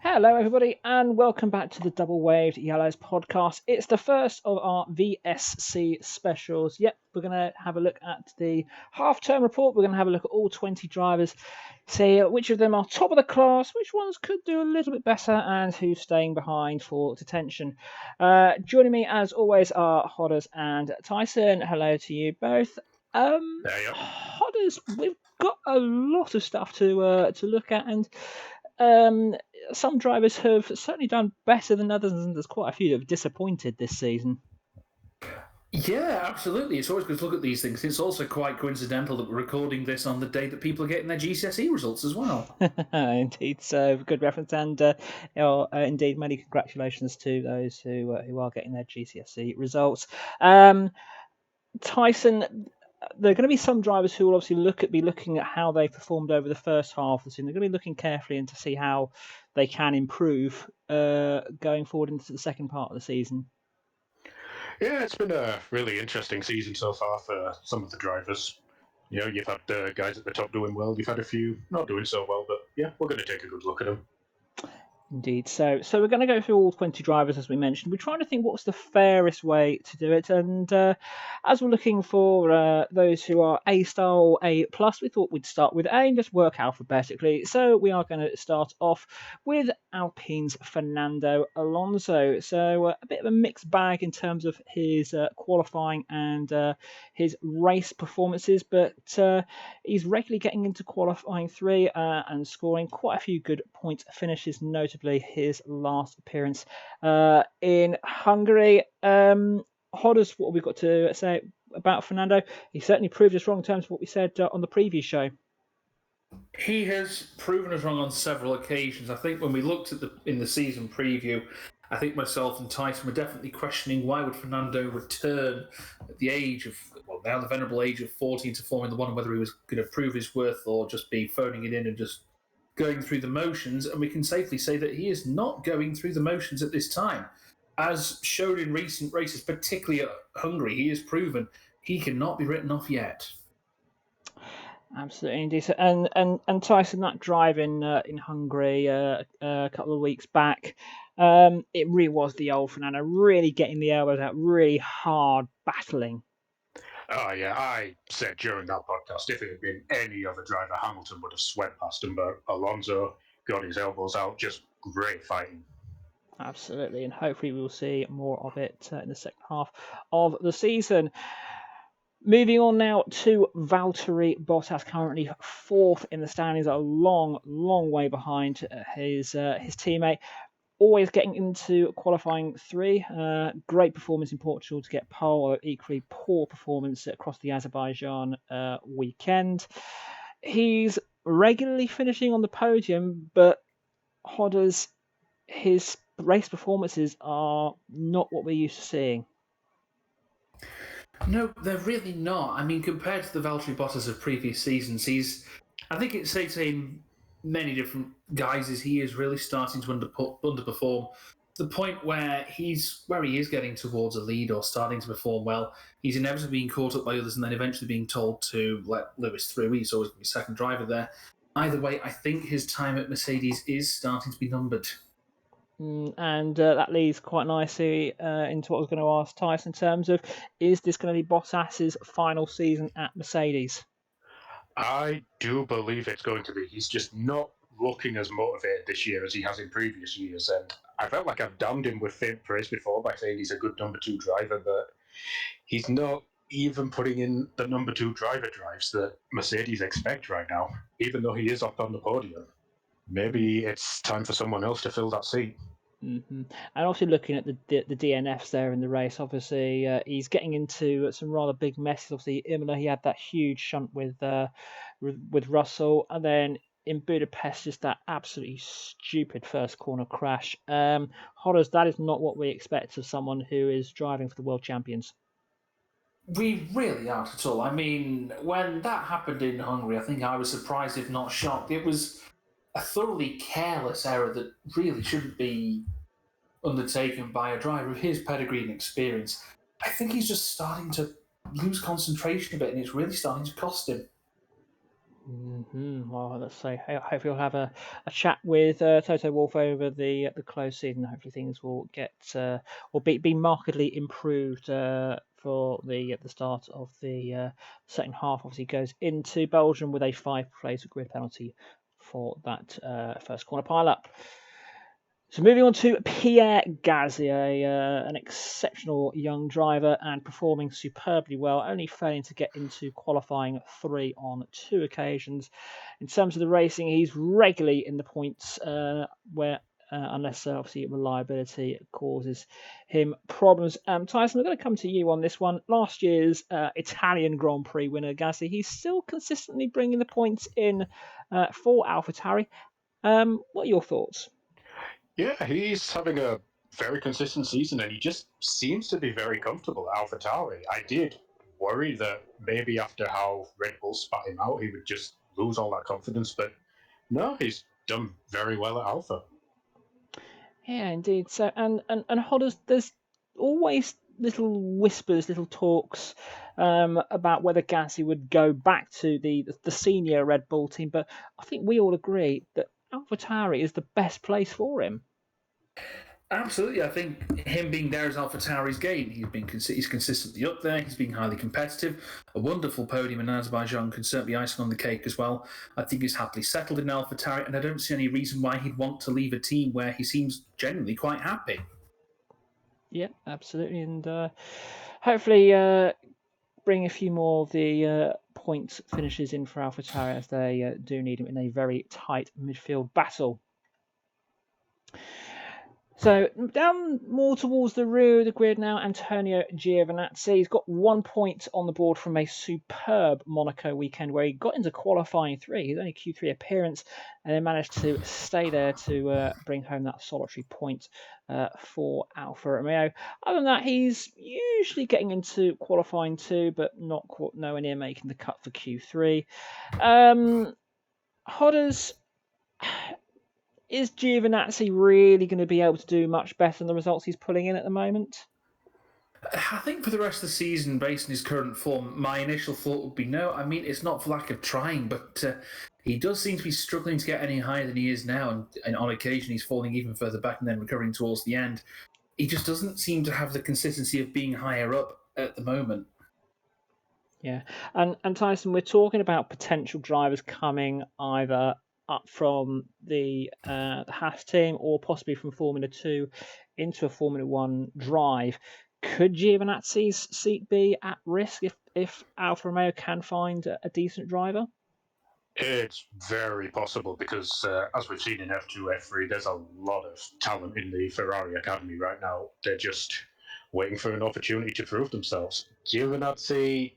Hello, everybody, and welcome back to the Double Waved Yellows podcast. It's the first of our VSC specials. Yep, we're going to have a look at the half-term report. We're going to have a look at all 20 drivers, see which of them are top of the class, which ones could do a little bit better, and who's staying behind for detention. Joining me, as always, are Hodders and Tyson. Hello to you both. Hodders, we've got a lot of stuff to look at, and some drivers have certainly done better than others, and there's quite a few that have disappointed this season. Yeah, absolutely. It's always good to look at these things. It's also quite coincidental that we're recording this on the day that people are getting their GCSE results as well. Indeed, so good reference, and indeed, many congratulations to those who are getting their GCSE results. Tyson, there are going to be some drivers who will obviously be looking at how they performed over the first half of the season. They're going to be looking carefully into see how they can improve going forward into the second part of the season. Yeah, it's been a really interesting season so far for some of the drivers. You know, you've had the guys at the top doing well, you've had a few not doing so well, but yeah, we're going to take a good look at them. Indeed. So we're going to go through all 20 drivers, as we mentioned. We're trying to think what's the fairest way to do it. And as we're looking for those who are A star or A plus, we thought we'd start with A and just work alphabetically. So we are going to start off with Alpine's Fernando Alonso. So a bit of a mixed bag in terms of his qualifying and his race performances, but he's regularly getting into qualifying 3 and scoring quite a few good point finishes, notably his last appearance in Hungary. Hodders, what have we got to say about Fernando? He certainly proved us wrong in terms of what we said on the previous show. He has proven us wrong on several occasions. I think when we looked at in the season preview, I think myself and Tyson were definitely questioning why would Fernando return at the age of, now the venerable age of 14 to Formula One, and whether he was going to prove his worth or just be phoning it in and just going through the motions. And we can safely say that he is not going through the motions at this time. As shown in recent races, particularly at Hungary, he has proven he cannot be written off yet. Absolutely, indeed. And Tyson, that drive in Hungary a couple of weeks back, it really was the old Fernando, really getting the elbows out, really hard battling. Oh, yeah, I said during that podcast, if it had been any other driver, Hamilton would have swept past him, but Alonso got his elbows out, just great fighting. Absolutely, and hopefully we'll see more of it in the second half of the season. Moving on now to Valtteri Bottas, currently 4th in the standings, a long way behind his teammate. Always getting into qualifying 3. Great performance in Portugal to get pole, equally poor performance across the Azerbaijan weekend. He's regularly finishing on the podium, but Hodders, his race performances are not what we're used to seeing. No, they're really not. I mean, compared to the Valtteri Bottas of previous seasons, I think it's safe to say in many different guises, he is really starting to underperform. To the point where he is getting towards a lead or starting to perform well, he's inevitably being caught up by others and then eventually being told to let Lewis through. He's always going to be second driver there. Either way, I think his time at Mercedes is starting to be numbered. And that leads quite nicely into what I was going to ask Tyson in terms of, is this going to be Bottas's final season at Mercedes? I do believe it's going to be. He's just not looking as motivated this year as he has in previous years, and I felt like I've damned him with faint praise before by saying he's a good number 2 driver, but he's not even putting in the number 2 driver drives that Mercedes expect right now, even though he is up on the podium. Maybe it's time for someone else to fill that seat. Mm-hmm. And obviously looking at the DNFs there in the race, obviously he's getting into some rather big messes. Obviously Imola, he had that huge shunt with Russell, and then in Budapest, just that absolutely stupid first corner crash. Hodders, that is not what we expect of someone who is driving for the world champions. We really aren't at all. I mean, when that happened in Hungary, I think I was surprised, if not shocked. It was a thoroughly careless error that really shouldn't be undertaken by a driver of his pedigree and experience. I think he's just starting to lose concentration a bit, and it's really starting to cost him. Well, let's say hopefully we'll have a chat with Toto Wolff over the close season. Hopefully things will get will be markedly improved for the start of the second half. Obviously goes into Belgium with a 5-place grid penalty for that first corner pile-up. So moving on to Pierre Gasly, an exceptional young driver and performing superbly well, only failing to get into qualifying 3 on 2 occasions. In terms of the racing, he's regularly in the points where, unless obviously reliability causes him problems. Tyson, I'm going to come to you on this one. Last year's Italian Grand Prix winner Gasly, he's still consistently bringing the points in for AlphaTauri. What are your thoughts? Yeah, he's having a very consistent season, and he just seems to be very comfortable at AlphaTauri. I did worry that maybe after how Red Bull spat him out, he would just lose all that confidence, but no, he's done very well at Alpha. Yeah, indeed. So, and Hodders, there's always little whispers, little talks about whether Gasly would go back to the senior Red Bull team, but I think we all agree that AlphaTauri is the best place for him. Absolutely, I think him being there is AlphaTauri's game. He's consistently up there. He's being highly competitive. A wonderful podium in Azerbaijan can certainly be icing on the cake as well. I think he's happily settled in AlphaTauri, and I don't see any reason why he'd want to leave a team where he seems genuinely quite happy. Yeah, absolutely, and hopefully bring a few more of the points finishes in for AlphaTauri as they do need him in a very tight midfield battle. So down more towards the rear of the grid now, Antonio Giovinazzi. He's got 1 point on the board from a superb Monaco weekend where he got into qualifying 3. His only Q3 appearance, and then managed to stay there to bring home that solitary point for Alfa Romeo. Other than that, he's usually getting into qualifying 2, but nowhere near making the cut for Q3. Hodders. Is Giovinazzi really going to be able to do much better than the results he's pulling in at the moment? I think for the rest of the season, based on his current form, my initial thought would be no. I mean, it's not for lack of trying, but he does seem to be struggling to get any higher than he is now, and on occasion he's falling even further back and then recovering towards the end. He just doesn't seem to have the consistency of being higher up at the moment. Yeah, and Tyson, we're talking about potential drivers coming either up from the Haas team or possibly from Formula 2 into a Formula 1 drive. Could Giovinazzi's seat be at risk if Alfa Romeo can find a decent driver? It's very possible because, as we've seen in F2, F3, there's a lot of talent in the Ferrari Academy right now. They're just waiting for an opportunity to prove themselves. Giovinazzi,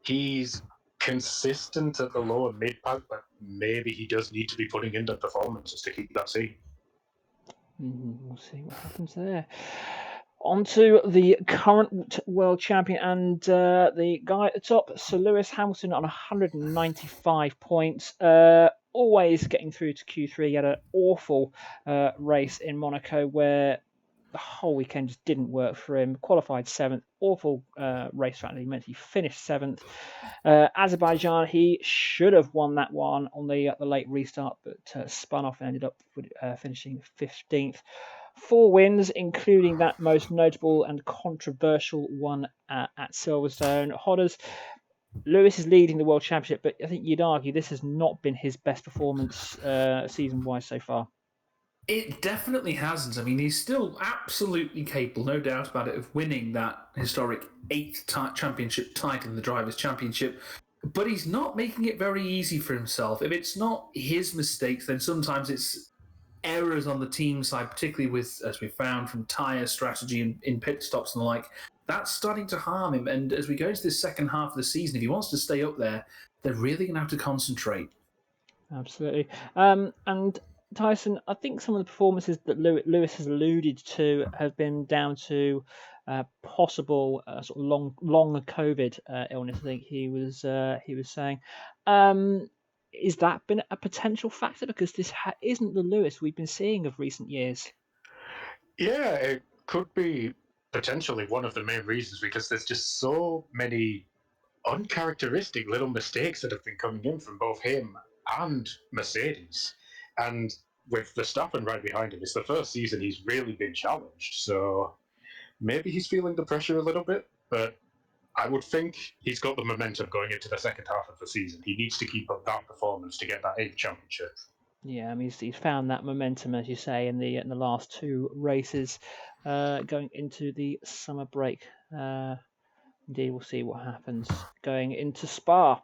he's consistent at the lower mid pack, but maybe he does need to be putting in the performances to keep that seat. We'll see what happens there. On to the current world champion and the guy at the top, Sir Lewis Hamilton on 195 points. Always getting through to Q3. He had an awful race in Monaco where the whole weekend just didn't work for him. Qualified 7th. Awful race strategy. Meant he finished 7th. Azerbaijan, he should have won that one on the late restart, but spun off and ended up finishing 15th. 4 wins, including that most notable and controversial one at Silverstone. Hodders, Lewis is leading the World Championship, but I think you'd argue this has not been his best performance season-wise so far. It definitely hasn't. I mean, he's still absolutely capable, no doubt about it, of winning that historic 8th championship title in the Drivers' Championship. But he's not making it very easy for himself. If it's not his mistakes, then sometimes it's errors on the team side, particularly with, as we found, from tyre strategy in pit stops and the like. That's starting to harm him. And as we go into this second half of the season, if he wants to stay up there, they're really going to have to concentrate. Absolutely. And Tyson, I think some of the performances that Lewis has alluded to have been down to possible sort of long COVID illness. I think he was saying. Is that been a potential factor? Because this isn't the Lewis we've been seeing of recent years. Yeah, it could be potentially one of the main reasons because there's just so many uncharacteristic little mistakes that have been coming in from both him and Mercedes. And with Verstappen right behind him, it's the first season he's really been challenged. So maybe he's feeling the pressure a little bit, but I would think he's got the momentum going into the second half of the season. He needs to keep up that performance to get that 8th championship. Yeah, I mean he's found that momentum, as you say, in the last two races, going into the summer break. Indeed, we'll see what happens going into Spa.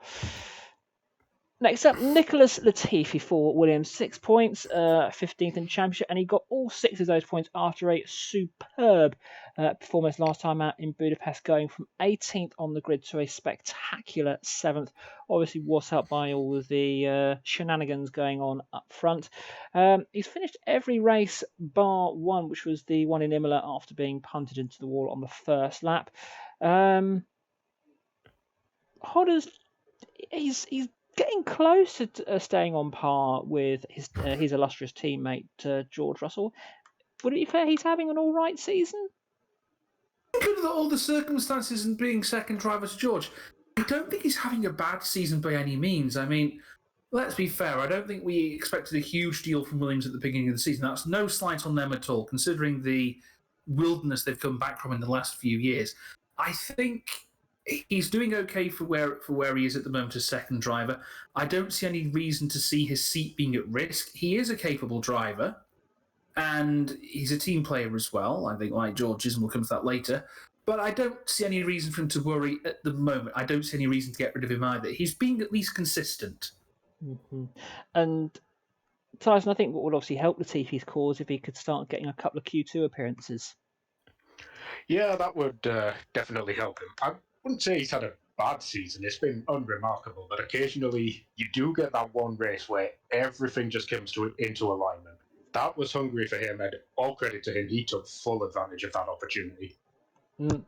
Next up, Nicholas Latifi for Williams, 6 points, 15th in the championship, and he got all 6 of those points after a superb performance last time out in Budapest, going from 18th on the grid to a spectacular 7th. Obviously, was helped by all of the shenanigans going on up front. He's finished every race bar one, which was the one in Imola after being punted into the wall on the first lap. Hodders, he's getting close to staying on par with his illustrious teammate George Russell. Would it be fair he's having an all right season? Under all the circumstances and being second driver to George, I don't think he's having a bad season by any means. I mean, let's be fair. I don't think we expected a huge deal from Williams at the beginning of the season. That's no slight on them at all, considering the wilderness they've come back from in the last few years. I think he's doing okay for where he is at the moment as second driver. I don't see any reason to see his seat being at risk. He is a capable driver, and he's a team player as well. I think like George is, and we'll come to that later. But I don't see any reason for him to worry at the moment. I don't see any reason to get rid of him either. He's being at least consistent. Mm-hmm. And Tyson, I think what would obviously help Latifi's cause if he could start getting a couple of Q2 appearances. Yeah, that would definitely help him. I wouldn't say he's had a bad season. It's been unremarkable, but occasionally you do get that one race where everything just comes into alignment. That was Hungary for him, and all credit to him. He took full advantage of that opportunity.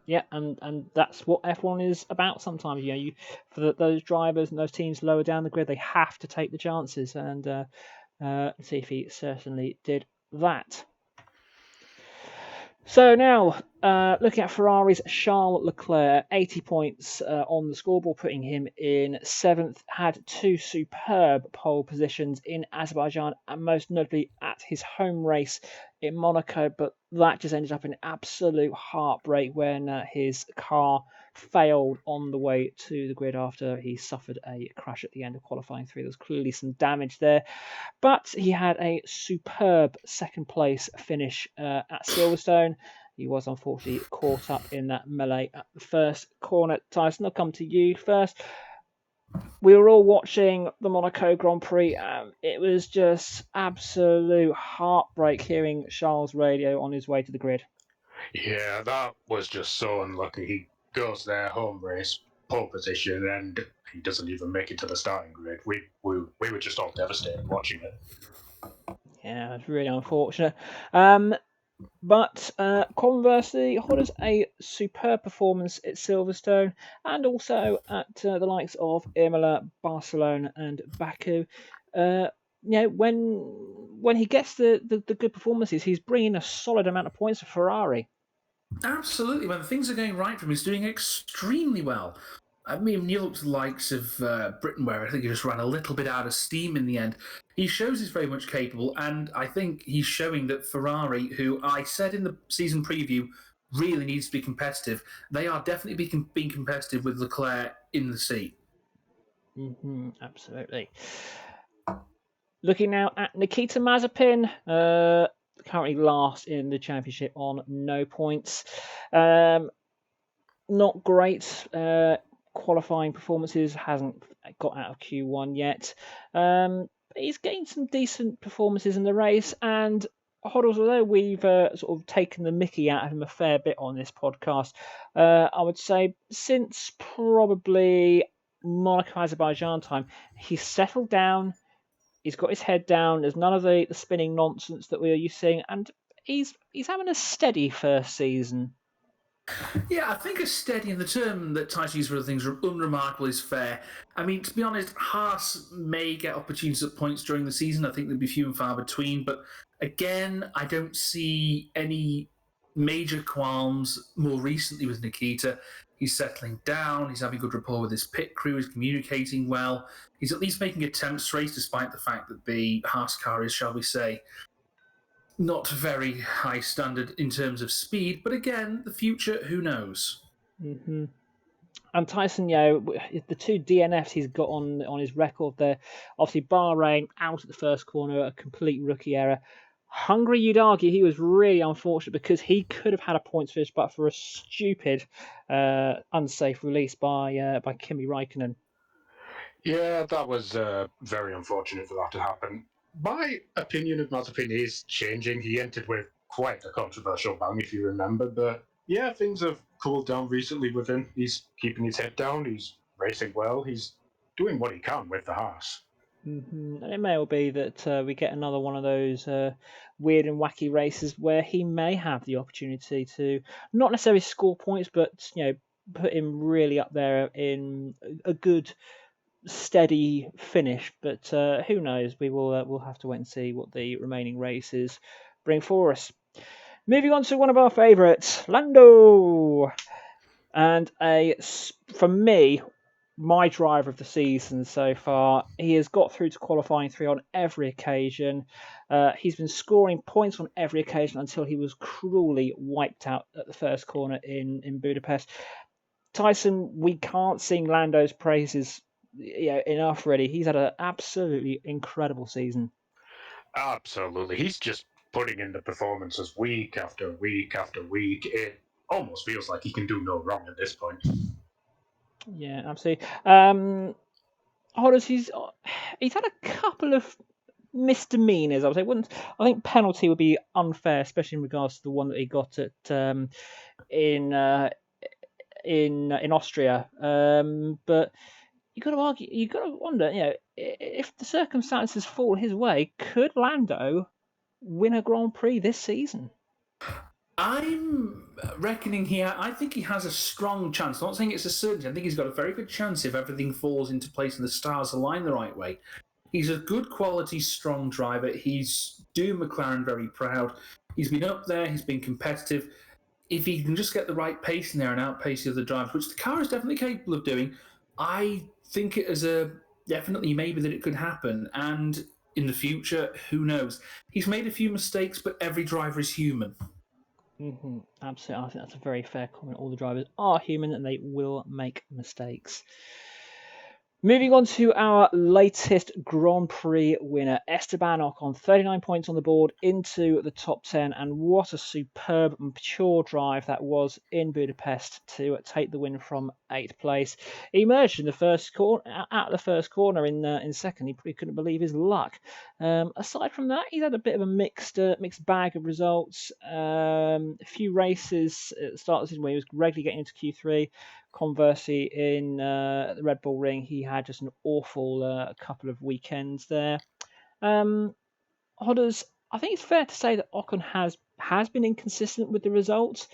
Yeah, and that's what F1 is about sometimes. For those drivers and those teams lower down the grid, they have to take the chances, and Latifi certainly did that. So now, looking at Ferrari's Charles Leclerc, 80 points on the scoreboard, putting him in 7th, had 2 superb pole positions in Azerbaijan, and most notably at his home race in Monaco, but that just ended up in absolute heartbreak when his car failed on the way to the grid after he suffered a crash at the end of qualifying 3. There was clearly some damage there, but he had a superb second place finish at Silverstone. He was unfortunately caught up in that melee at the first corner. Tyson, I'll come to you first. We were all watching the Monaco Grand Prix. It was just absolute heartbreak hearing Charles' radio on his way to the grid. Yeah, that was just so unlucky. He goes there, home race, pole position, and he doesn't even make it to the starting grid. We were just all devastated watching it. Yeah, it's really unfortunate. But conversely, Hodders a superb performance at Silverstone and also at the likes of Imola, Barcelona, and Baku. When he gets the good performances, he's bringing a solid amount of points for Ferrari. Absolutely. When things are going right for him, he's doing extremely well. I mean, when you look to the likes of Britain, where I think he just ran a little bit out of steam in the end, he shows he's very much capable, and I think he's showing that Ferrari, who I said in the season preview, really needs to be competitive, they are definitely being competitive with Leclerc in the seat. Mm-hmm, absolutely. Looking now at Nikita Mazepin, currently last in the championship on no points. Not great qualifying performances, hasn't got out of Q1 yet. He's getting some decent performances in the race, and Hoddles, although we've sort of taken the mickey out of him a fair bit on this podcast, I would say since probably Monaco Azerbaijan time, he's settled down. He's got his head down. There's none of the spinning nonsense that we are used to seeing, and he's having a steady first season. Yeah, I think a steady, and the term that Tyson used for other things, unremarkable, is fair. I mean, to be honest, Haas may get opportunities at points during the season. I think there'll be few and far between. But again, I don't see any major qualms more recently with Nikita. He's settling down. He's having good rapport with his pit crew. He's communicating well. He's at least making attempts to race, despite the fact that the Haas car is, shall we say, not very high standard in terms of speed. But again, the future, who knows? Mm-hmm. And Tyson, the two DNFs he's got on his record there, obviously Bahrain out at the first corner, a complete rookie error. Hungary, you'd argue he was really unfortunate because he could have had a points finish, but for a stupid, unsafe release by Kimi Raikkonen. Yeah, that was very unfortunate for that to happen. My opinion of Mazepin is changing. He entered with quite a controversial bang, if you remember, but yeah, things have cooled down recently with him. He's keeping his head down, he's racing well, he's doing what he can with the Haas. Mm-hmm. And it may well be that we get another one of those weird and wacky races where he may have the opportunity to not necessarily score points, but put him really up there in a good, steady finish. But who knows? We'll have to wait and see what the remaining races bring for us. Moving on to one of our favourites, Lando, and for me, my driver of the season so far. He has got through to qualifying 3 on every occasion. He's been scoring points on every occasion until he was cruelly wiped out at the first corner in Budapest. Tyson, we can't sing Lando's praises enough, really. He's had an absolutely incredible season. Absolutely. He's just putting in the performances week after week after week. It almost feels like he can do no wrong at this point. Yeah, absolutely. Hodders, he's had a couple of misdemeanors. I would say. I think penalty would be unfair, especially in regards to the one that he got at in Austria. But you got to argue, you got to wonder, if the circumstances fall his way, could Lando win a Grand Prix this season? I'm reckoning here. I think he has a strong chance. I'm not saying it's a certainty. I think he's got a very good chance if everything falls into place and the stars align the right way. He's a good quality, strong driver. He's doing McLaren very proud. He's been up there. He's been competitive. If he can just get the right pace in there and outpace the other drivers, which the car is definitely capable of doing, I think it is a definitely maybe that it could happen. And in the future, who knows? He's made a few mistakes, but every driver is human. Mm-hmm. Absolutely, I think that's a very fair comment. All the drivers are human and they will make mistakes. Moving on to our latest Grand Prix winner, Esteban Ocon, 39 points on the board into the top 10, and what a superb and pure drive that was in Budapest to take the win from 8th place. He emerged in the first corner, at the first corner in second. He probably couldn't believe his luck. Aside from that, he's had a bit of a mixed bag of results. A few races at the start of the season where he was regularly getting into Q3. Conversely, in the Red Bull Ring, he had just an awful couple of weekends there. Hodders, I think it's fair to say that Ocon has been inconsistent with the results,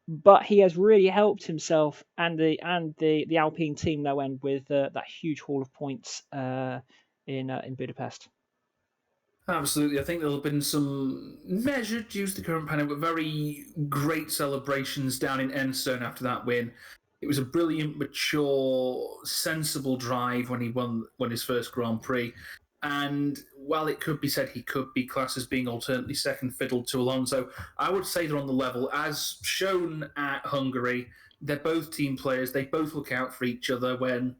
but he has really helped himself and the Alpine team no end with that huge haul of points in Budapest. Absolutely. I think there have been some measured, use the current pandemic, but very great celebrations down in Enstone after that win. It was a brilliant, mature, sensible drive when he won his first Grand Prix. And while it could be said he could be classed as being alternately second fiddle to Alonso, I would say they're on the level. As shown at Hungary, they're both team players. They both look out for each other. When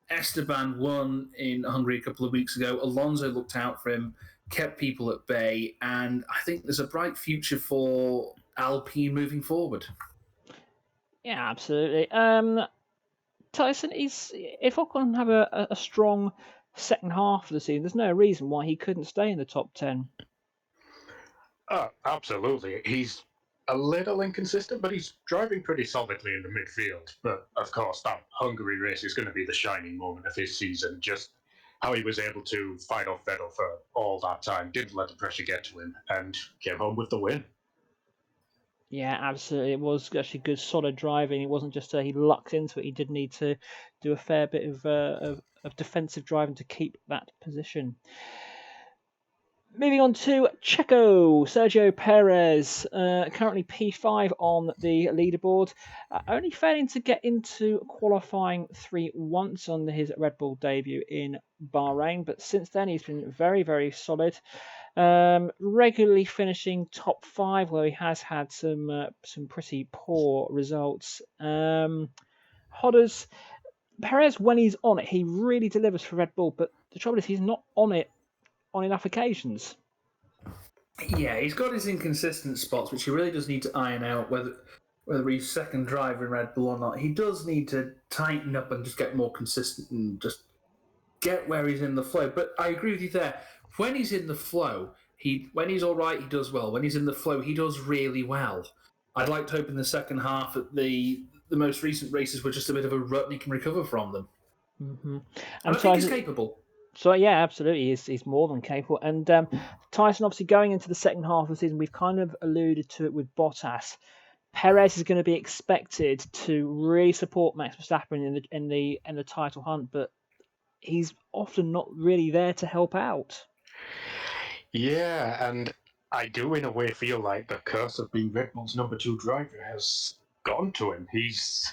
Esteban won in Hungary a couple of weeks ago, Alonso looked out for him, kept people at bay, and I think there's a bright future for Alpine moving forward. Yeah, absolutely. Tyson, if Ocon have a strong second half of the season, there's no reason why he couldn't stay in the top 10. Absolutely. He's a little inconsistent, but he's driving pretty solidly in the midfield. But of course, that Hungary race is going to be the shining moment of his season. Just how he was able to fight off Vettel for all that time, didn't let the pressure get to him, and came home with the win. Yeah, absolutely. It was actually good, solid driving. It wasn't just he lucked into it. He did need to do a fair bit of defensive driving to keep that position. Moving on to Checo, Sergio Perez, currently P5 on the leaderboard, only failing to get into qualifying 3 once on his Red Bull debut in Bahrain, but since then he's been very, very solid, regularly finishing top 5, where he has had some pretty poor results. Hodders, Perez, when he's on it, he really delivers for Red Bull, but the trouble is he's not on it on enough occasions. Yeah, he's got his inconsistent spots, which he really does need to iron out, whether he's second driver in Red Bull or not. He does need to tighten up and just get more consistent and just get where he's in the flow. But I agree with you there. When he's in the flow, when he's all right, he does well. When he's in the flow, he does really well. I'd like to hope in the second half that the most recent races were just a bit of a rut and he can recover from them. Mm-hmm. And I think he's capable. So yeah, absolutely, he's more than capable. And Tyson, obviously, going into the second half of the season, we've kind of alluded to it with Bottas. Perez is going to be expected to really support Max Verstappen in the title hunt, but he's often not really there to help out. Yeah, and I do in a way feel like the curse of being Red Bull's number 2 driver has gone to him. He's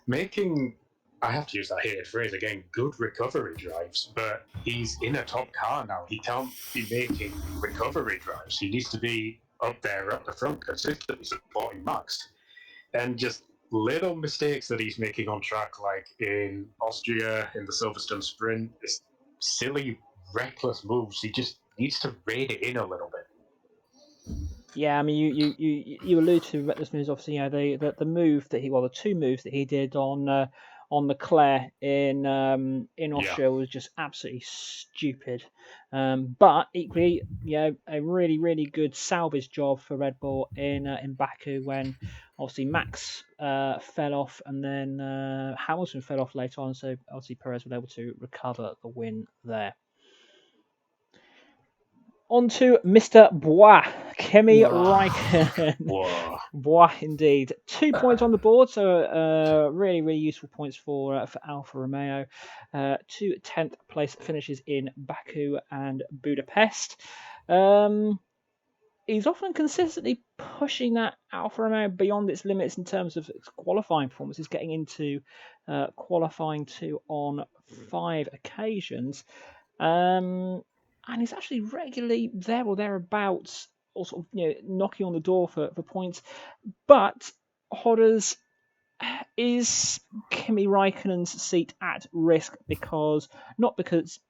making, I have to use that hated phrase again, good recovery drives, but he's in a top car now. He can't be making recovery drives. He needs to be up there at the front consistently supporting Max. And just little mistakes that he's making on track, like in Austria, in the Silverstone sprint, this silly, reckless moves. He just needs to rein it in a little bit. Yeah, I mean, you allude to reckless moves. Obviously, the move that the 2 moves that he did on Leclerc in Austria was just absolutely stupid. But equally, a really, really good salvage job for Red Bull in Baku, when obviously Max fell off and then Hamilton fell off later on. So obviously Perez was able to recover the win there. On to Mr. Bois, Kimi Räikkönen. Bois, indeed. 2 points on the board, so really, really useful points for Alfa Romeo. 2 10th place finishes in Baku and Budapest. He's often consistently pushing that Alfa Romeo beyond its limits in terms of its qualifying performance. He's getting into qualifying 2 on 5 occasions. And he's actually regularly there or thereabouts, or sort of knocking on the door for points. But Hodders, is Kimi Räikkönen's seat at risk not because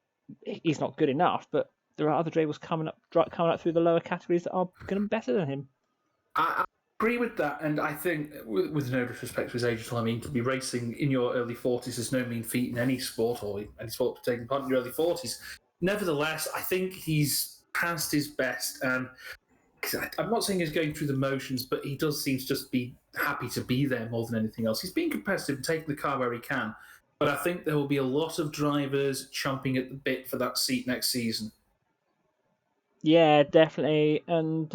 he's not good enough, but there are other drivers coming up through the lower categories that are going to be better than him. I agree with that, and I think, with no disrespect to his age, I mean, to be racing in your early 40s is no mean feat in any sport, or any sport taking part in your early 40s. Nevertheless, I think he's past his best. I'm not saying he's going through the motions, but he does seem to just be happy to be there more than anything else. He's being competitive and taking the car where he can, but I think there will be a lot of drivers chomping at the bit for that seat next season. Yeah, definitely. And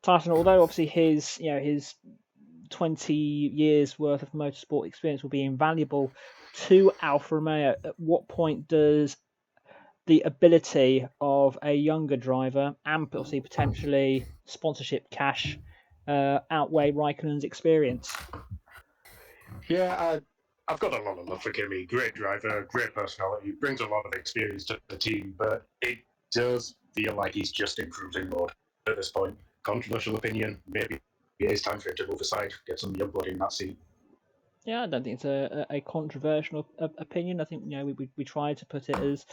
Tyson, although obviously his 20 years worth of motorsport experience will be invaluable to Alfa Romeo, at what point does the ability of a younger driver and obviously potentially sponsorship cash outweigh Raikkonen's experience? Yeah, I've got a lot of love for Kimi. Great driver, great personality, brings a lot of experience to the team, but it does feel like he's just in cruising mode at this point. Controversial opinion, maybe it is time for him to move aside, get some young blood in that seat. Yeah, I don't think it's a controversial opinion. I think we try to put it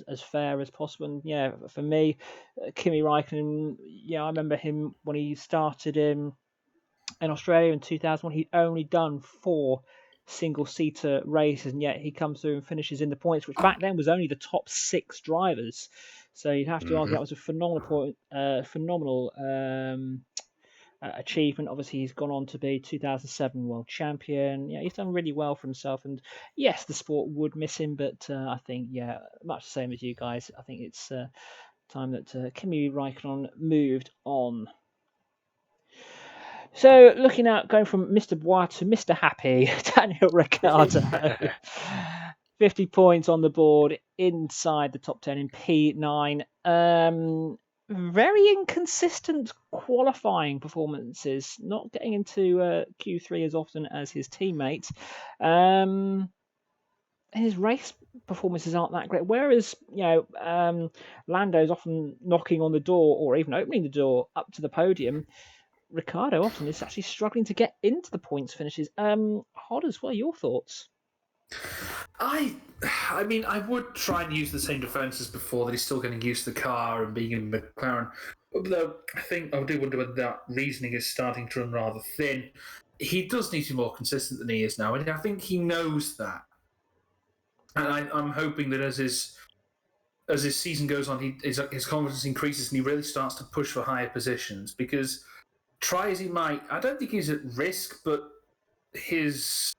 as fair as possible. And yeah, for me, Kimi Räikkönen, I remember him when he started in Australia in 2001. He'd only done 4 single-seater races, and yet he comes through and finishes in the points, which back then was only the top 6 drivers. So you'd have to argue that was a phenomenal achievement. Obviously, he's gone on to be 2007 world champion. Yeah, he's done really well for himself. And yes, the sport would miss him, but I think, much the same as you guys, I think it's time that Kimi Räikkönen moved on. So, looking at going from Mr. Bois to Mr. Happy, Daniel Ricciardo. 50 points on the board inside the top 10 in P9. very inconsistent qualifying performances, not getting into Q3 as often as his teammate. His race performances aren't that great. Whereas, Lando's often knocking on the door or even opening the door up to the podium. Ricciardo often is actually struggling to get into the points finishes. Hodders, what are your thoughts? I mean, I would try and use the same defence as before, that he's still getting used to the car and being in McLaren. Although I do wonder whether that reasoning is starting to run rather thin. He does need to be more consistent than he is now, and I think he knows that. And I'm hoping that as his season goes on, his confidence increases and he really starts to push for higher positions. Because try as he might, I don't think he's at risk, but his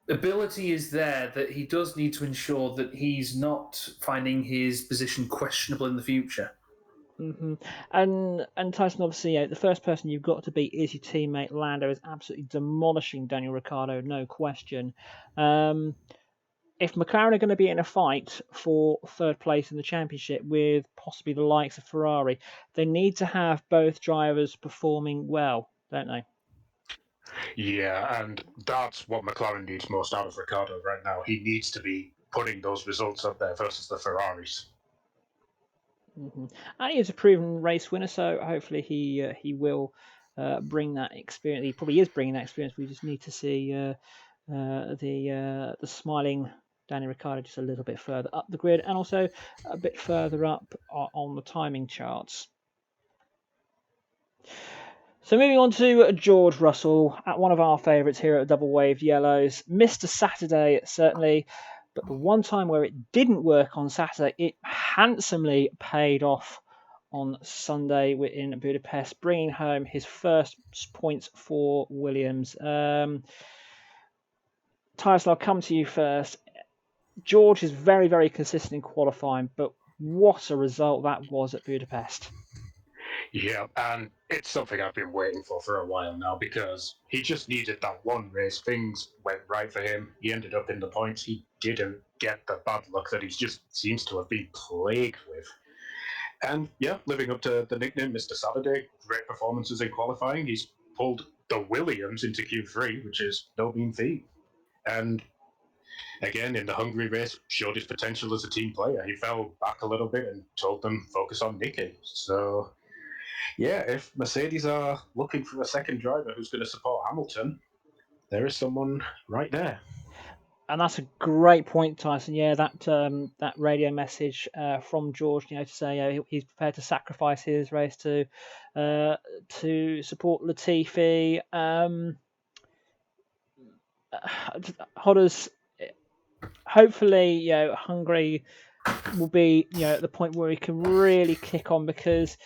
ability is there, that he does need to ensure that he's not finding his position questionable in the future. Mm-hmm. And Tyson, obviously, the first person you've got to beat is your teammate. Lando is absolutely demolishing Daniel Ricciardo, no question. If McLaren are going to be in a fight for third place in the championship with possibly the likes of Ferrari, they need to have both drivers performing well, don't they? Yeah, and that's what McLaren needs most out of Ricciardo right now. He needs to be putting those results up there versus the Ferraris. Mm-hmm. And he is a proven race winner, so hopefully he will bring that experience. He probably is bringing that experience. We just need to see the smiling Danny Ricciardo just a little bit further up the grid, and also a bit further up on the timing charts. So moving on to George Russell, one of our favourites here at Double Waved Yellows. Missed a Saturday, certainly, but the one time where it didn't work on Saturday, it handsomely paid off on Sunday in Budapest, bringing home his first points for Williams. Tyson, I'll come to you first. George is very, very consistent in qualifying, but what a result that was at Budapest. Yeah, and it's something I've been waiting for a while now, because he just needed that one race. Things went right for him. He ended up in the points. He didn't get the bad luck that he just seems to have been plagued with. And yeah, living up to the nickname Mr. Saturday, great performances in qualifying. He's pulled the Williams into Q3, which is no mean feat. And again, in the Hungary race, showed his potential as a team player. He fell back a little bit and told them focus on Nicky. So yeah, if Mercedes are looking for a second driver who's going to support Hamilton, there is someone right there. And that's a great point, Tyson. Yeah, that radio message from George, to say he's prepared to sacrifice his race to support Latifi. Hodders, hopefully, Hungary will be at the point where he can really kick on, because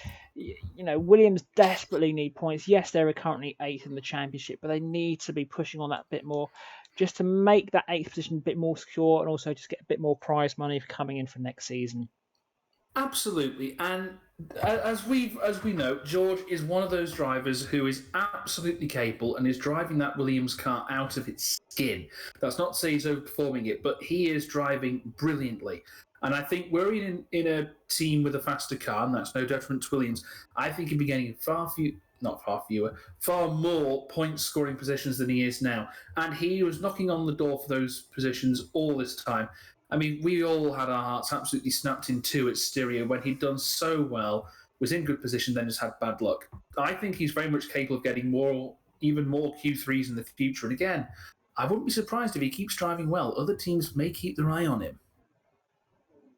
Williams desperately need points. Yes, they're currently 8th in the championship, but they need to be pushing on that bit more, just to make that 8th position a bit more secure, and also just get a bit more prize money for coming in for next season. Absolutely, and as we know, George is one of those drivers who is absolutely capable and is driving that Williams car out of its skin. That's not to say he's overperforming it, but he is driving brilliantly. And I think we're in a team with a faster car, and that's no detriment to Williams. I think he'd be getting far more point-scoring positions than he is now. And he was knocking on the door for those positions all this time. I mean, we all had our hearts absolutely snapped in two at Styria when he'd done so well, was in good position, then just had bad luck. I think he's very much capable of getting even more Q3s in the future. And again, I wouldn't be surprised if he keeps driving well. Other teams may keep their eye on him.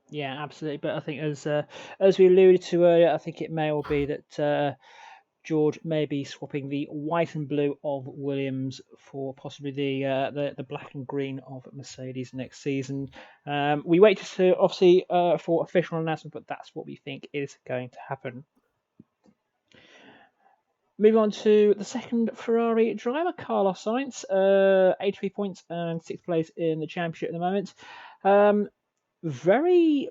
Yeah, absolutely. But I think, as we alluded to earlier, I think it may well be that George may be swapping the white and blue of Williams for possibly the black and green of Mercedes next season. We wait to obviously for official announcement, but that's what we think is going to happen. Moving on to the second Ferrari driver, Carlos Sainz, 83 points and 6th place in the championship at the moment. Very,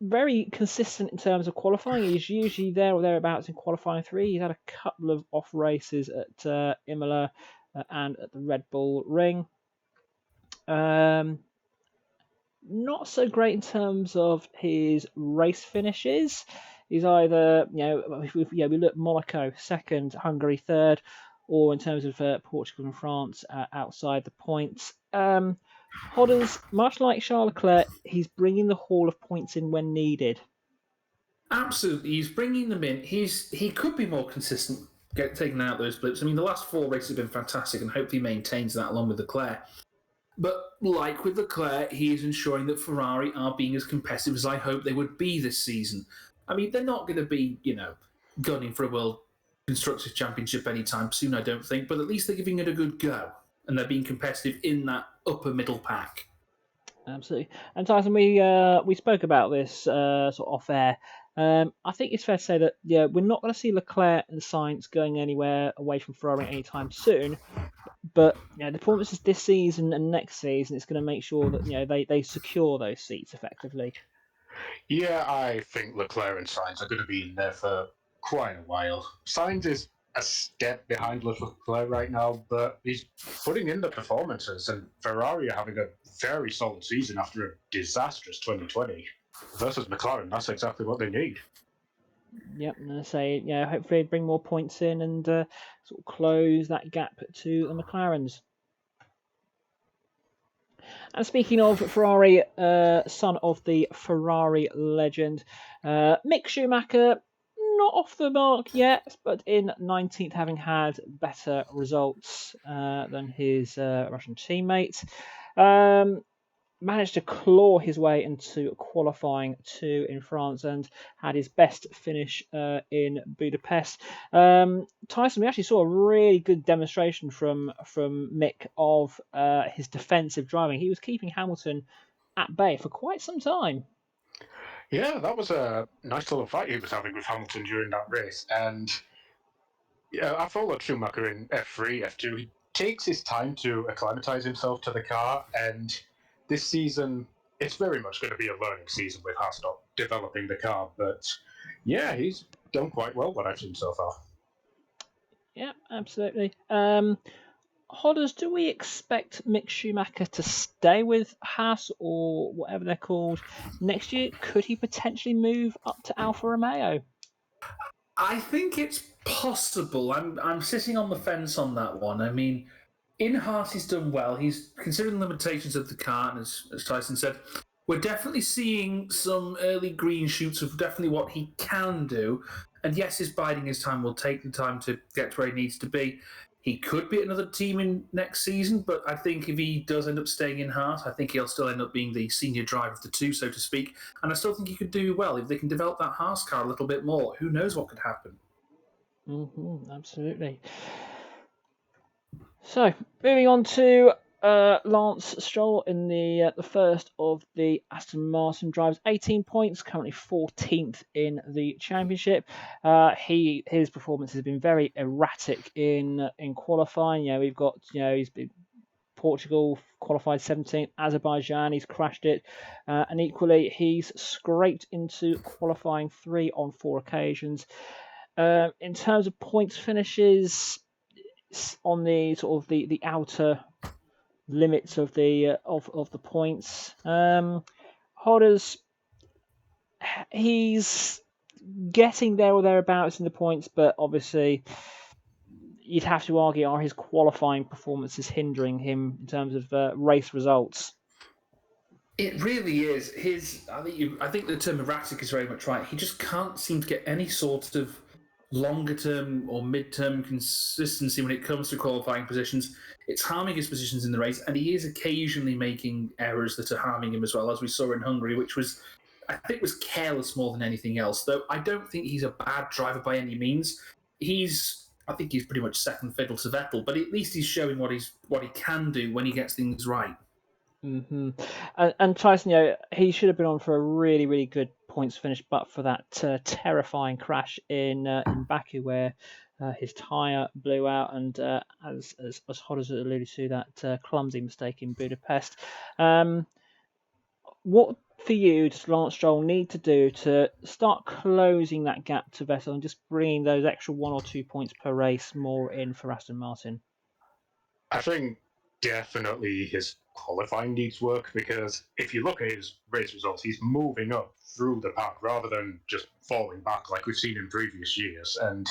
very consistent in terms of qualifying. He's usually there or thereabouts in qualifying 3. He's had a couple of off races at Imola and at the Red Bull Ring. Not so great in terms of his race finishes. He's either, we look Monaco second, Hungary third, or in terms of Portugal and France outside the points. Hodders, much like Charles Leclerc, he's bringing the haul of points in when needed. Absolutely, he's bringing them in. He could be more consistent, taking out those blips. I mean, the last 4 races have been fantastic, and hopefully maintains that along with Leclerc. But like with Leclerc, he is ensuring that Ferrari are being as competitive as I hope they would be this season. I mean, they're not going to be, gunning for a World Constructors' Championship anytime soon, I don't think, but at least they're giving it a good go, and they're being competitive in that upper middle pack. Absolutely. And Tyson, we spoke about this sort of off air. I think it's fair to say that we're not going to see Leclerc and Sainz going anywhere away from Ferrari anytime soon. But the performances this season and next season, it's going to make sure that they secure those seats effectively. Yeah, I think Leclerc and Sainz are going to be in there for quite a while. Sainz is a step behind Leclerc right now, but he's putting in the performances, and Ferrari are having a very solid season after a disastrous 2020 versus McLaren. That's exactly what they need. Yep, and I say, hopefully bring more points in and sort of close that gap to the McLarens. And speaking of Ferrari, son of the Ferrari legend, Mick Schumacher, not off the mark yet, but in 19th, having had better results than his Russian teammate. Managed to claw his way into qualifying 2 in France and had his best finish in Budapest. Tyson, we actually saw a really good demonstration from Mick of his defensive driving. He was keeping Hamilton at bay for quite some time. Yeah, that was a nice little fight he was having with Hamilton during that race. And yeah, I followed Schumacher in F3, F2. He takes his time to acclimatise himself to the car, and this season, it's very much going to be a learning season with Haas developing the car. But yeah, he's done quite well what I've seen so far. Yeah, absolutely. Hodders, do we expect Mick Schumacher to stay with Haas or whatever they're called next year? Could he potentially move up to Alfa Romeo? I think it's possible. I'm sitting on the fence on that one. I mean, in Haas he's done well. He's considering the limitations of the car, and as Tyson said, we're definitely seeing some early green shoots of definitely what he can do. And yes, his biding his time will take the time to get to where he needs to be. He could be at another team in next season, but I think if he does end up staying in Haas, I think he'll still end up being the senior driver of the two, so to speak. And I still think he could do well if they can develop that Haas car a little bit more. Who knows what could happen? Absolutely. So, moving on to Lance Stroll in the first of the Aston Martin drivers, 18 points, currently 14th in the championship. His performance has been very erratic in qualifying. We've got he's been Portugal qualified 17th, Azerbaijan he's crashed it, and equally he's scraped into qualifying 3 on 4 occasions. In terms of points finishes, on the sort of the outer limits of the points. Hodders, he's getting there or thereabouts in the points, but obviously you'd have to argue, are his qualifying performances hindering him in terms of race results? It really is. I think the term erratic is very much right. He just can't seem to get any sort of longer term or mid term consistency when it comes to qualifying positions. It's harming his positions in the race, and he is occasionally making errors that are harming him as well, as we saw in Hungary, which was, I think, was careless more than anything else. Though I don't think he's a bad driver by any means. I think he's pretty much second fiddle to Vettel, but at least he's showing what he can do when he gets things right. Mm-hmm. And Tyson, he should have been on for a really, really good points finish, but for that terrifying crash in Baku where his tyre blew out, and as Hodders alluded to, that clumsy mistake in Budapest. What for you does Lance Stroll need to do to start closing that gap to Vettel and just bringing those extra 1 or 2 points per race more in for Aston Martin? I think definitely his qualifying needs work, because if you look at his race results, he's moving up through the pack rather than just falling back like we've seen in previous years. And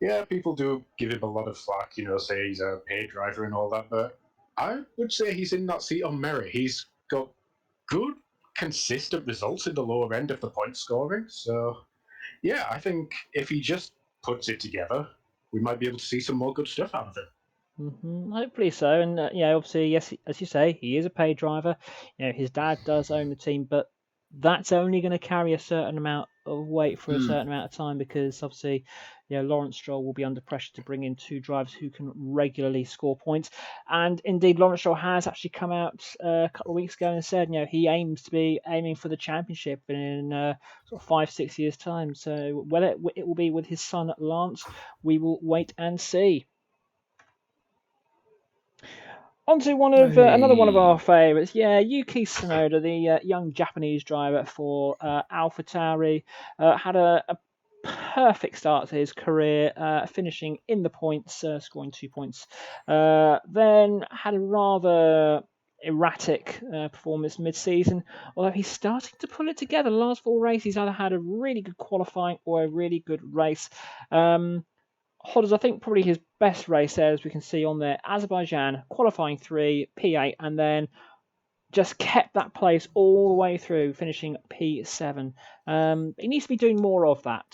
yeah, people do give him a lot of flack, say he's a paid driver and all that, but I would say he's in that seat on merit. He's got good, consistent results in the lower end of the point scoring. So yeah, I think if he just puts it together, we might be able to see some more good stuff out of him. Hopefully so. And obviously, yes, as you say, he is a paid driver. His dad does own the team, but that's only going to carry a certain amount of weight for a certain amount of time, because obviously, Lawrence Stroll will be under pressure to bring in two drivers who can regularly score points. And indeed, Lawrence Stroll has actually come out a couple of weeks ago and said, he aims to be aiming for the championship in sort of 5-6 years' time. So whether it will be with his son Lance, we will wait and see. On to another one of our favourites. Yuki Tsunoda, the young Japanese driver for AlphaTauri, had a perfect start to his career, finishing in the points, scoring 2 points. Then had a rather erratic performance mid-season, although he's starting to pull it together. The last 4 races, he's either had a really good qualifying or a really good race. Hodders, I think probably his best race there, as we can see on there, Azerbaijan, qualifying 3, P8, and then just kept that place all the way through, finishing P7. He needs to be doing more of that.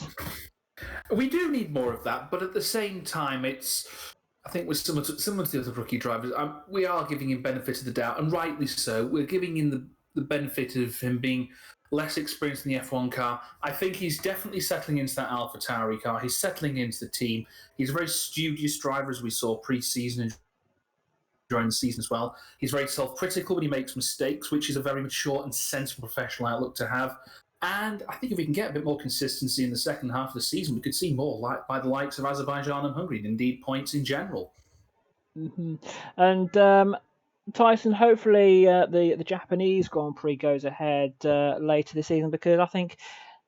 We do need more of that, but at the same time, I think we're similar to the other rookie drivers. We are giving him benefit of the doubt, and rightly so. We're giving him the benefit of him being less experienced in the F1 car. I think he's definitely settling into that AlphaTauri car. He's settling into the team. He's a very studious driver, as we saw pre-season and during the season as well. He's very self-critical when he makes mistakes, which is a very mature and sensible professional outlook to have. And I think if we can get a bit more consistency in the second half of the season, we could see more by the likes of Azerbaijan and Hungary, and indeed points in general. And Tyson, hopefully the Japanese Grand Prix goes ahead later this season, because I think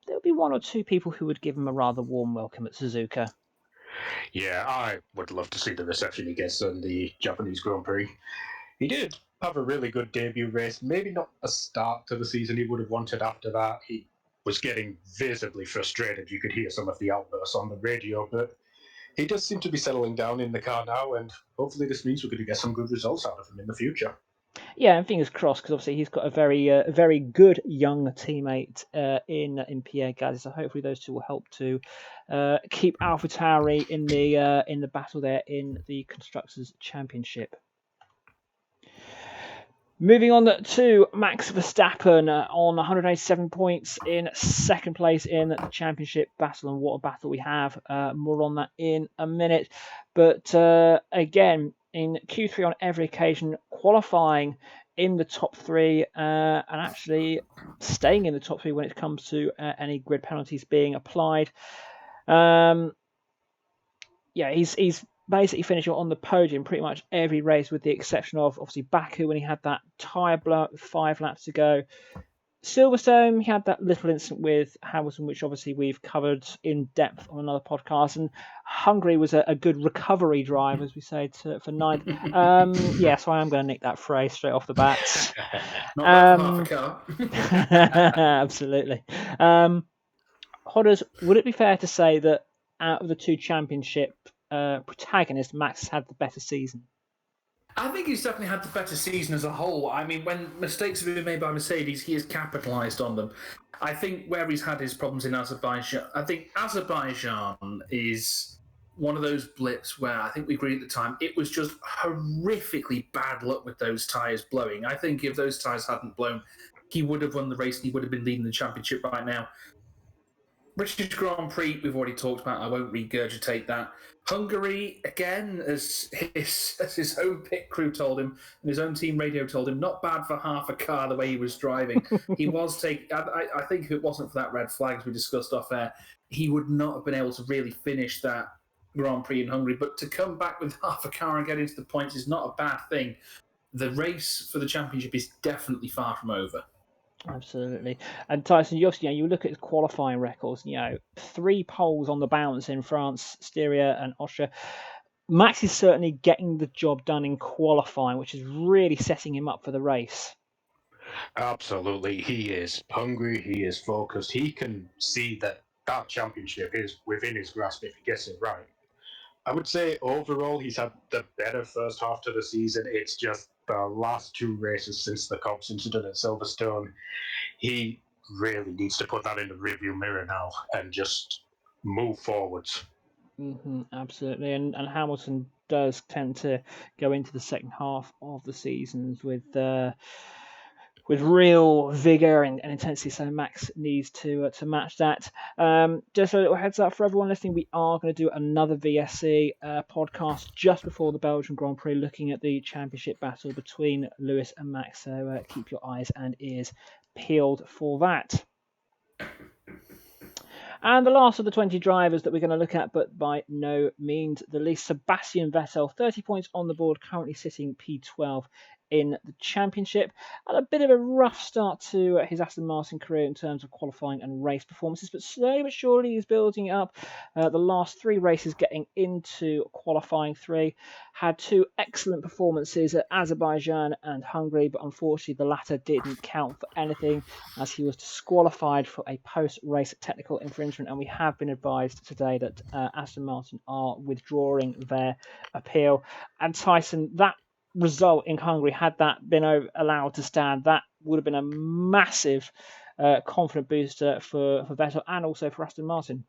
there'll be 1 or 2 people who would give him a rather warm welcome at Suzuka. Yeah, I would love to see the reception he gets on the Japanese Grand Prix. He did have a really good debut race. Maybe not a start to the season he would have wanted after that. He was getting visibly frustrated. You could hear some of the outbursts on the radio, but he does seem to be settling down in the car now, and hopefully this means we're going to get some good results out of him in the future. Yeah, and fingers crossed, because obviously he's got a very good young teammate in Pierre Gasly. So hopefully those two will help to keep AlphaTauri in the battle there in the Constructors' Championship. Moving on to Max Verstappen on 187 points in second place in the championship battle, and what a battle we have. More on that in a minute. But again, in Q3 on every occasion, qualifying in the top 3 and actually staying in the top 3 when it comes to any grid penalties being applied. He's basically finishing on the podium pretty much every race, with the exception of obviously Baku, when he had that tyre blowout with 5 laps to go. Silverstone, he had that little incident with Hamilton, which obviously we've covered in depth on another podcast. And Hungary was a good recovery drive, as we say, for 9th. So I am going to nick that phrase straight off the bat. Not half a car. Absolutely. Hodders, would it be fair to say that out of the 2 championship protagonists, Max had the better season? I think he's definitely had the better season as a whole. I mean, when mistakes have been made by Mercedes, he has capitalised on them. I think where he's had his problems in Azerbaijan, I think Azerbaijan is one of those blips where I think we agreed at the time, it was just horrifically bad luck with those tyres blowing. I think if those tyres hadn't blown, he would have won the race and he would have been leading the championship right now. British Grand Prix, we've already talked about. I won't regurgitate that. Hungary, again, as his own pit crew told him, and his own team radio told him, not bad for half a car the way he was driving. He was taking. I think if it wasn't for that red flag, as we discussed off air, he would not have been able to really finish that Grand Prix in Hungary. But to come back with half a car and get into the points is not a bad thing. The race for the championship is definitely far from over. Absolutely. And Tyson, you look at his qualifying records, 3 poles on the bounce in France, Styria and Austria. Max is certainly getting the job done in qualifying, which is really setting him up for the race. Absolutely, he is hungry, he is focused, he can see that championship is within his grasp if he gets it right. I would say overall he's had the better first half to the season. It's just the last 2 races since the Cops incident at Silverstone. He really needs to put that in the rearview mirror now and just move forwards. Absolutely, and Hamilton does tend to go into the second half of the seasons with real vigor and intensity. So Max needs to match that. Just a little heads up for everyone listening: we are going to do another VSC podcast just before the Belgian Grand Prix, looking at the championship battle between Lewis and Max. So keep your eyes and ears peeled for that. And the last of the 20 drivers that we're going to look at, but by no means the least, Sebastian Vettel, 30 points on the board, currently sitting P12 in the championship. And a bit of a rough start to his Aston Martin career in terms of qualifying and race performances, but slowly but surely he's building it up. The last 3 races getting into qualifying 3, had 2 excellent performances at Azerbaijan and Hungary, but unfortunately the latter didn't count for anything as he was disqualified for a post-race technical infringement, and we have been advised today that Aston Martin are withdrawing their appeal. And Tyson, that result in Hungary, had that been allowed to stand, that would have been a massive confident booster for Vettel and also for Aston Martin.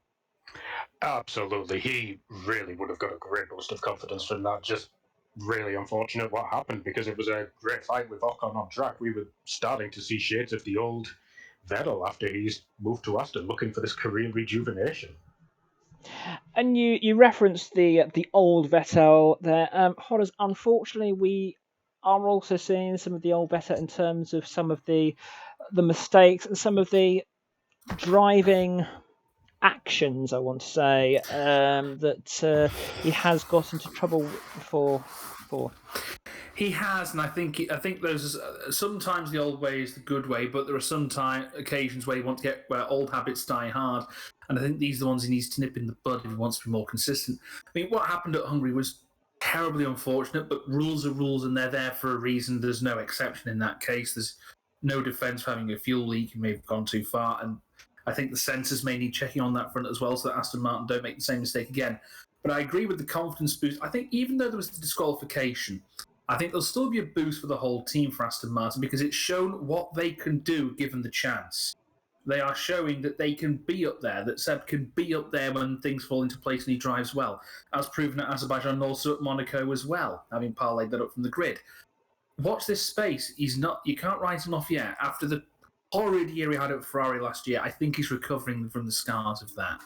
Absolutely, he really would have got a great boost of confidence from that. Just really unfortunate what happened, because it was a great fight with Ocon on track. We were starting to see shades of the old Vettel after he's moved to Aston, looking for this career rejuvenation. And you referenced the old Vettel there. Hodders, unfortunately, we are also seeing some of the old Vettel in terms of some of the mistakes and some of the driving actions, I want to say, that he has got into trouble for. He has, and I think those sometimes the old way is the good way, but there are some occasions where you want to get where old habits die hard, and I think these are the ones he needs to nip in the bud if he wants to be more consistent. I mean, what happened at Hungary was terribly unfortunate, but rules are rules, and they're there for a reason. There's no exception in that case. There's no defence for having a fuel leak. You may have gone too far, and I think the sensors may need checking on that front as well, so that Aston Martin don't make the same mistake again. But I agree with the confidence boost. I think even though there was the disqualification, I think there'll still be a boost for the whole team for Aston Martin, because it's shown what they can do given the chance. They are showing that they can be up there, that Seb can be up there when things fall into place and he drives well, as proven at Azerbaijan and also at Monaco as well, having parlayed that up from the grid. Watch this space. You can't write him off yet. After the horrid year he had at Ferrari last year, I think he's recovering from the scars of that.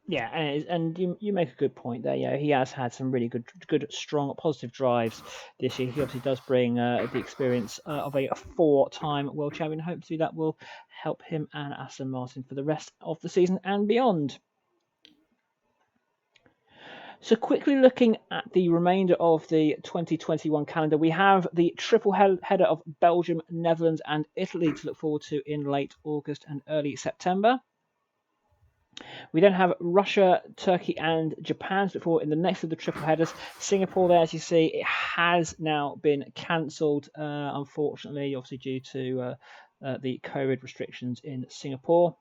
Yeah, and you make a good point there. Yeah, he has had some really good, strong, positive drives this year. He obviously does bring the experience of a 4-time world champion. Hopefully that will help him and Aston Martin for the rest of the season and beyond. So quickly looking at the remainder of the 2021 calendar, we have the triple header of Belgium, Netherlands and Italy to look forward to in late August and early September. We then have Russia, Turkey and Japan to look forward in the next of the triple headers. Singapore there, as you see, it has now been cancelled, unfortunately, obviously due to the COVID restrictions in Singapore.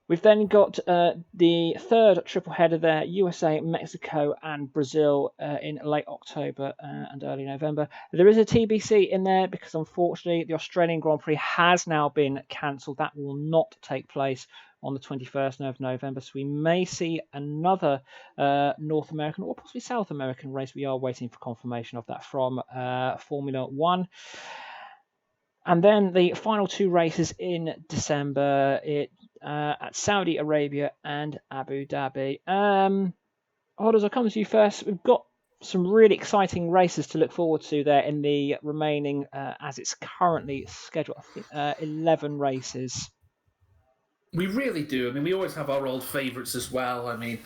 We've then got the third triple header there, USA, Mexico and Brazil in late October and early November. There is a TBC in there because unfortunately the Australian Grand Prix has now been cancelled. That will not take place on the 21st of November. So we may see another North American or possibly South American race. We are waiting for confirmation of that from Formula One. And then the final 2 races in December at Saudi Arabia and Abu Dhabi. Hodders, I'll come to you first. We've got some really exciting races to look forward to there in the remaining, as it's currently scheduled, I think, 11 races. We really do. I mean, we always have our old favourites as well. I mean,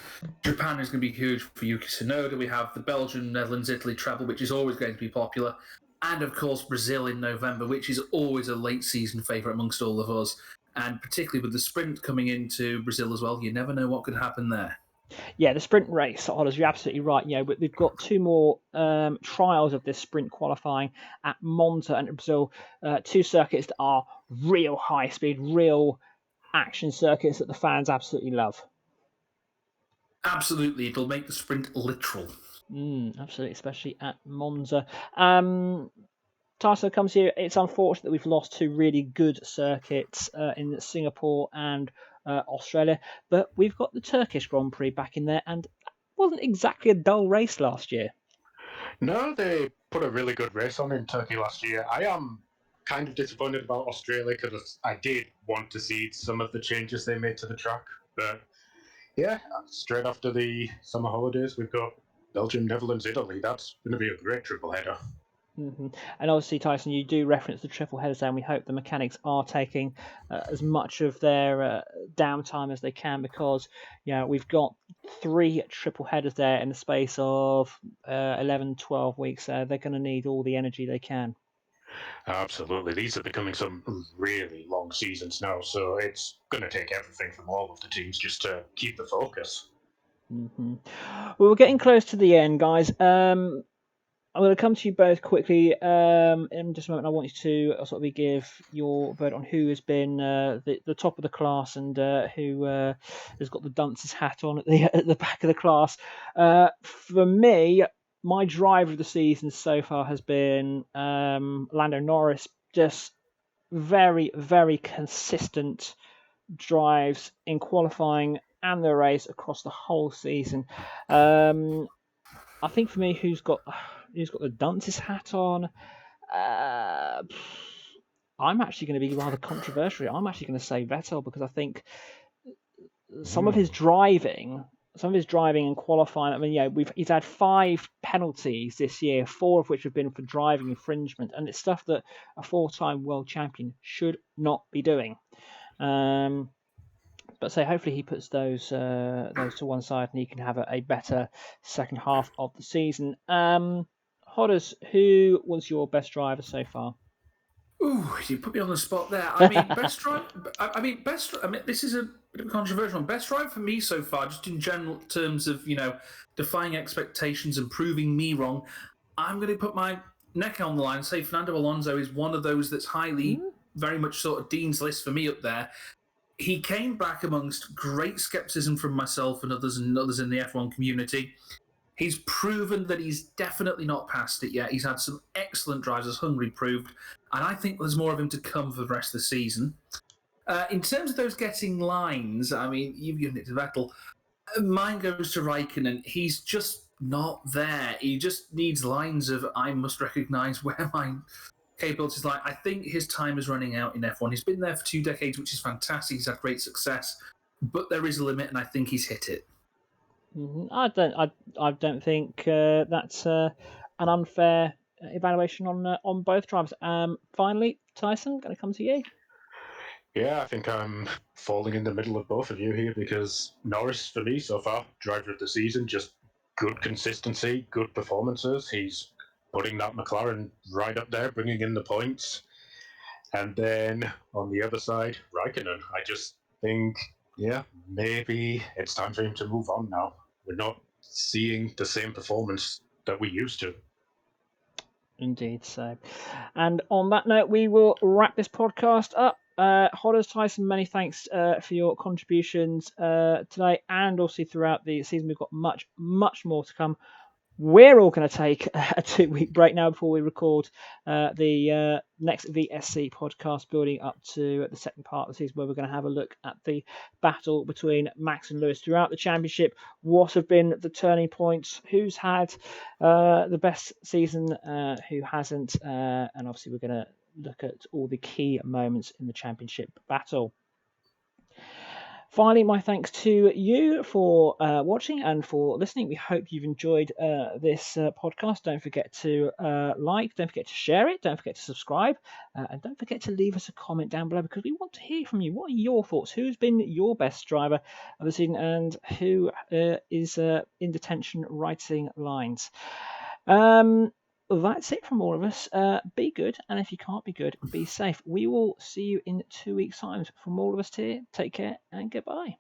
Japan is going to be huge for Yuki Tsunoda. We have the Belgium, Netherlands, Italy treble, which is always going to be popular. And, of course, Brazil in November, which is always a late-season favourite amongst all of us. And particularly with the sprint coming into Brazil as well, you never know what could happen there. Yeah, the sprint race, Hodders, you're absolutely right. We've got 2 more trials of this sprint qualifying at Monza and Brazil. 2 circuits that are real high speed, real action circuits that the fans absolutely love. Absolutely, it'll make the sprint literal. Absolutely, especially at Monza. Tyson comes here. It's unfortunate that we've lost 2 really good circuits in Singapore and Australia, but we've got the Turkish Grand Prix back in there, and it wasn't exactly a dull race last year. No, they put a really good race on in Turkey last year. I am kind of disappointed about Australia because I did want to see some of the changes they made to the track. But yeah, straight after the summer holidays, we've got Belgium, Netherlands, Italy. That's going to be a great triple header. And obviously, Tyson, you do reference the triple headers there, and we hope the mechanics are taking as much of their downtime as they can, because we've got 3 triple headers there in the space of 11, 12 weeks. They're going to need all the energy they can. Absolutely. These are becoming some really long seasons now, so it's going to take everything from all of the teams just to keep the focus. Well, we're getting close to the end, guys. I'm going to come to you both quickly in just a moment. I want you to sort of give your vote on who has been the top of the class and who has got the dunce's hat on at the back of the class. For me, my driver of the season so far has been Lando Norris. Just very, very consistent drives in qualifying and the race across the whole season. I think for me, who's got the dunce's hat on? I'm actually going to be rather controversial. I'm actually going to say Vettel, because I think some of his driving and qualifying. I mean, he's had 5 penalties this year, 4 of which have been for driving infringement, and it's stuff that a 4-time world champion should not be doing. But say hopefully he puts those to one side and he can have a better second half of the season. Hodders, who was your best driver so far? Ooh, you put me on the spot there. I mean, best drive. This is a bit of a controversial one. Best drive for me so far, just in general terms of defying expectations and proving me wrong. I'm going to put my neck on the line and say Fernando Alonso is one of those that's highly, very much sort of Dean's list for me up there. He came back amongst great skepticism from myself and others in the F1 community. He's proven that he's definitely not past it yet. He's had some excellent drives, as Hungary proved, and I think there's more of him to come for the rest of the season. In terms of those getting lines, I mean, you've given it to Vettel. Mine goes to Raikkonen. He's just not there. He just needs lines of, I must recognise where my capabilities lie. I think his time is running out in F1. He's been there for 2 decades, which is fantastic. He's had great success, but there is a limit, and I think he's hit it. I don't think that's an unfair evaluation on both drivers. Finally, Tyson, going to come to you. Yeah, I think I'm falling in the middle of both of you here, because Norris, for me so far, driver of the season, just good consistency, good performances. He's putting that McLaren right up there, bringing in the points. And then on the other side, Raikkonen. I just think, maybe it's time for him to move on now. We're not seeing the same performance that we used to. Indeed so. And on that note, we will wrap this podcast up. Hodders, Tyson, many thanks for your contributions today and also throughout the season. We've got much, much more to come. We're all going to take a 2-week break now before we record the next VSC podcast, building up to the second part of the season, where we're going to have a look at the battle between Max and Lewis throughout the championship. What have been the turning points? Who's had the best season? Who hasn't? And obviously, we're going to look at all the key moments in the championship battle. Finally, my thanks to you for watching and for listening. We hope you've enjoyed this podcast. Don't forget to like, don't forget to share it, don't forget to subscribe, and don't forget to leave us a comment down below, because we want to hear from you. What are your thoughts? Who's been your best driver of the season, and who is in detention writing lines? That's it from all of us. Be good, and if you can't be good, be safe. We will see you in 2 weeks' time. From all of us here, take care and goodbye.